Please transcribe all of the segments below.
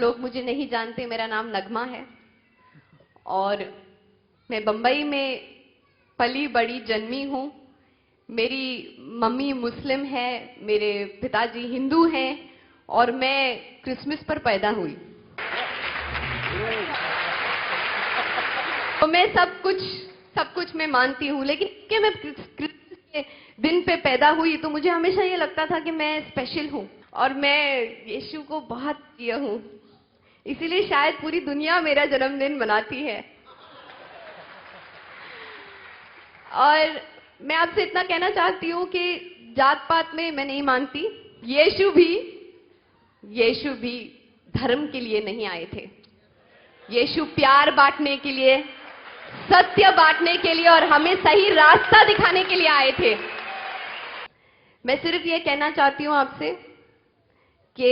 लोग मुझे नहीं जानते, मेरा नाम नगमा है और मैं बंबई में पली बड़ी जन्मी हूँ। मेरी मम्मी मुस्लिम है, मेरे पिताजी हिंदू हैं और मैं क्रिसमस पर पैदा हुई। तो मैं सब कुछ मैं मानती हूँ, लेकिन कि मैं क्रिसमस के दिन पे पैदा हुई तो मुझे हमेशा ये लगता था कि मैं स्पेशल हूँ और मैं यीशु को बहुत प्रिय हूँ, इसीलिए शायद पूरी दुनिया मेरा जन्मदिन मनाती है। और मैं आपसे इतना कहना चाहती हूँ कि जात पात में मैं नहीं मानती। यीशु भी धर्म के लिए नहीं आए थे। यीशु प्यार बांटने के लिए, सत्य बांटने के लिए और हमें सही रास्ता दिखाने के लिए आए थे। मैं सिर्फ ये कहना चाहती हूँ आपसे कि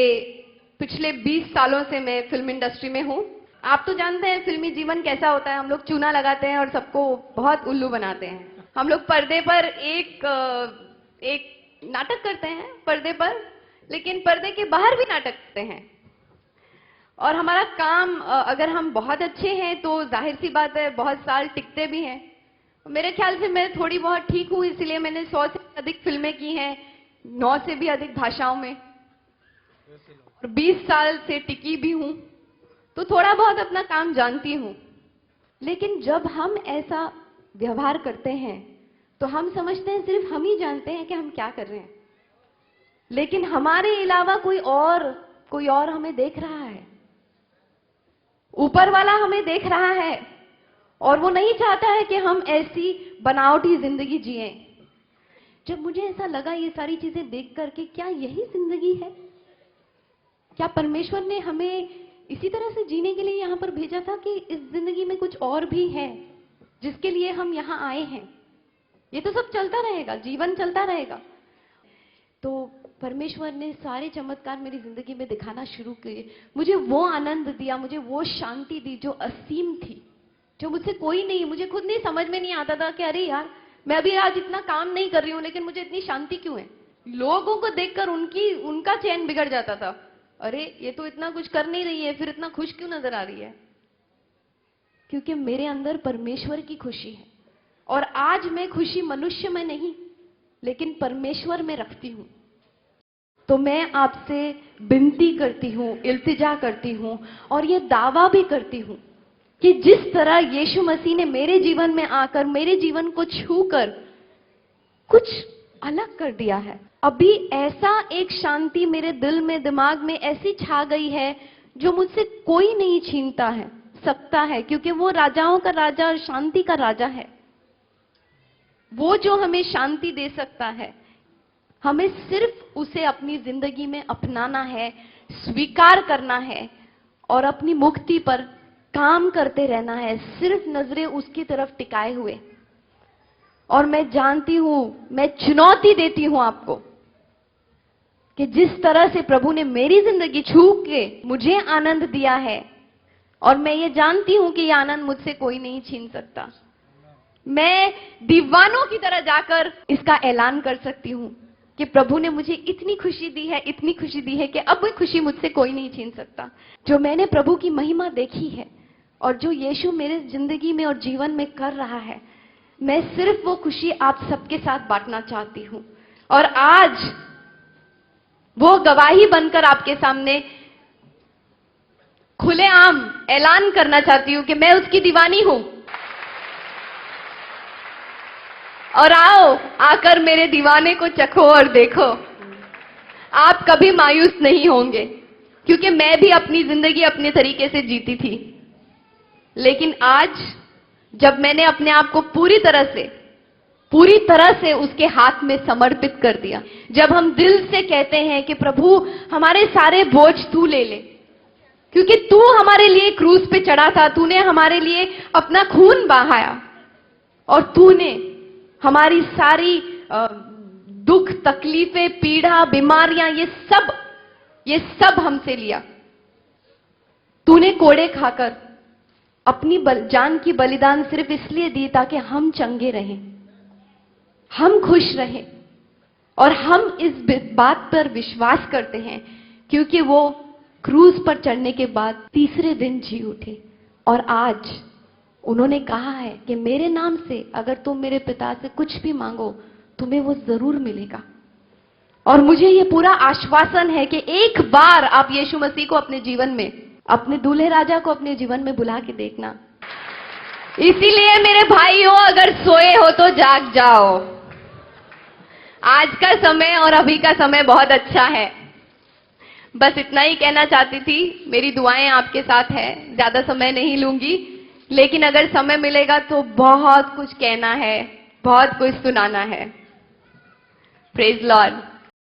पिछले 20 सालों से मैं फिल्म इंडस्ट्री में हूँ। आप तो जानते हैं फिल्मी जीवन कैसा होता है। हम लोग चूना लगाते हैं और सबको बहुत उल्लू बनाते हैं। हम लोग पर्दे पर एक नाटक करते हैं पर्दे पर, लेकिन पर्दे के बाहर भी नाटक करते हैं। और हमारा काम, अगर हम बहुत अच्छे हैं तो जाहिर सी बात है बहुत साल टिकते भी हैं। मेरे ख्याल से मैं थोड़ी बहुत ठीक हूँ, इसलिए मैंने 100 से अधिक फिल्में की हैं, 9 से भी अधिक भाषाओं में, और 20 साल से टिकी भी हूँ, तो थोड़ा बहुत अपना काम जानती हूँ। लेकिन जब हम ऐसा व्यवहार करते हैं तो हम समझते हैं सिर्फ हम ही जानते हैं कि हम क्या कर रहे हैं, लेकिन हमारे अलावा कोई और हमें देख रहा है। ऊपर वाला हमें देख रहा है और वो नहीं चाहता है कि हम ऐसी बनावटी जिंदगी जिएं। जब मुझे ऐसा लगा ये सारी चीजें देख करके, क्या यही जिंदगी है? क्या परमेश्वर ने हमें इसी तरह से जीने के लिए यहाँ पर भेजा था कि इस जिंदगी में कुछ और भी है जिसके लिए हम यहाँ आए हैं? ये तो सब चलता रहेगा, जीवन चलता रहेगा। तो परमेश्वर ने सारे चमत्कार मेरी जिंदगी में दिखाना शुरू किए। मुझे वो आनंद दिया, मुझे वो शांति दी जो असीम थी, जो मुझसे कोई नहीं, मुझे खुद नहीं समझ में नहीं आता था कि अरे यार, मैं अभी आज इतना काम नहीं कर रही हूँ लेकिन मुझे इतनी शांति क्यों है। लोगों को देखकर उनका चैन बिगड़ जाता था। अरे ये तो इतना कुछ कर नहीं रही है, फिर इतना खुश क्यों नजर आ रही है? क्योंकि मेरे अंदर परमेश्वर की खुशी है। और आज मैं खुशी मनुष्य में नहीं लेकिन परमेश्वर में रखती हूं। तो मैं आपसे विनती करती हूं, इल्तिजा करती हूं और ये दावा भी करती हूं कि जिस तरह यीशु मसीह ने मेरे जीवन में आकर मेरे जीवन को छूकर कुछ अलग कर दिया है, अभी ऐसा एक शांति मेरे दिल में, दिमाग में ऐसी छा गई है जो मुझसे कोई नहीं छीनता है सकता है, क्योंकि वो राजाओं का राजा और शांति का राजा है। वो जो हमें शांति दे सकता है, हमें सिर्फ उसे अपनी जिंदगी में अपनाना है, स्वीकार करना है और अपनी मुक्ति पर काम करते रहना है, सिर्फ नजरें उसकी तरफ टिकाए हुए। और मैं जानती हूं, मैं चुनौती देती हूं आपको कि जिस तरह से प्रभु ने मेरी जिंदगी छू के मुझे आनंद दिया है, और मैं ये जानती हूं कि यह आनंद मुझसे कोई नहीं छीन सकता, मैं दीवानों की तरह जाकर इसका ऐलान कर सकती हूं कि प्रभु ने मुझे इतनी खुशी दी है, इतनी खुशी दी है कि अब वो खुशी मुझसे कोई नहीं छीन सकता। जो मैंने प्रभु की महिमा देखी है और जो यीशु मेरे जिंदगी में और जीवन में कर रहा है, मैं सिर्फ वो खुशी आप सबके साथ बांटना चाहती हूं। और आज वो गवाही बनकर आपके सामने खुलेआम ऐलान करना चाहती हूं कि मैं उसकी दीवानी हूं। और आओ, आकर मेरे दीवाने को चखो और देखो, आप कभी मायूस नहीं होंगे, क्योंकि मैं भी अपनी जिंदगी अपने तरीके से जीती थी। लेकिन आज जब मैंने अपने आप को पूरी तरह से उसके हाथ में समर्पित कर दिया, जब हम दिल से कहते हैं कि प्रभु हमारे सारे बोझ तू ले ले, क्योंकि तू हमारे लिए क्रूस पे चढ़ा था, तूने हमारे लिए अपना खून बहाया और तूने हमारी सारी दुख, तकलीफें, पीड़ा, बीमारियां, ये सब हमसे लिया। तूने कोड़े खाकर अपनी जान की बलिदान सिर्फ इसलिए दी ताकि हम चंगे रहें, हम खुश रहें। और हम इस बात पर विश्वास करते हैं क्योंकि वो क्रूज पर चढ़ने के बाद तीसरे दिन जी उठे और आज उन्होंने कहा है कि मेरे नाम से अगर तुम मेरे पिता से कुछ भी मांगो तुम्हें वो जरूर मिलेगा। और मुझे ये पूरा आश्वासन है कि एक बार आप यीशु मसीह को अपने जीवन में, अपने दूल्हे राजा को अपने जीवन में बुला के देखना। इसीलिए मेरे भाइयों, अगर सोए हो तो जाग जाओ। आज का समय और अभी का समय बहुत अच्छा है। बस इतना ही कहना चाहती थी। मेरी दुआएं आपके साथ है, ज्यादा समय नहीं लूंगी, लेकिन अगर समय मिलेगा तो बहुत कुछ कहना है, बहुत कुछ सुनाना है। Praise Lord.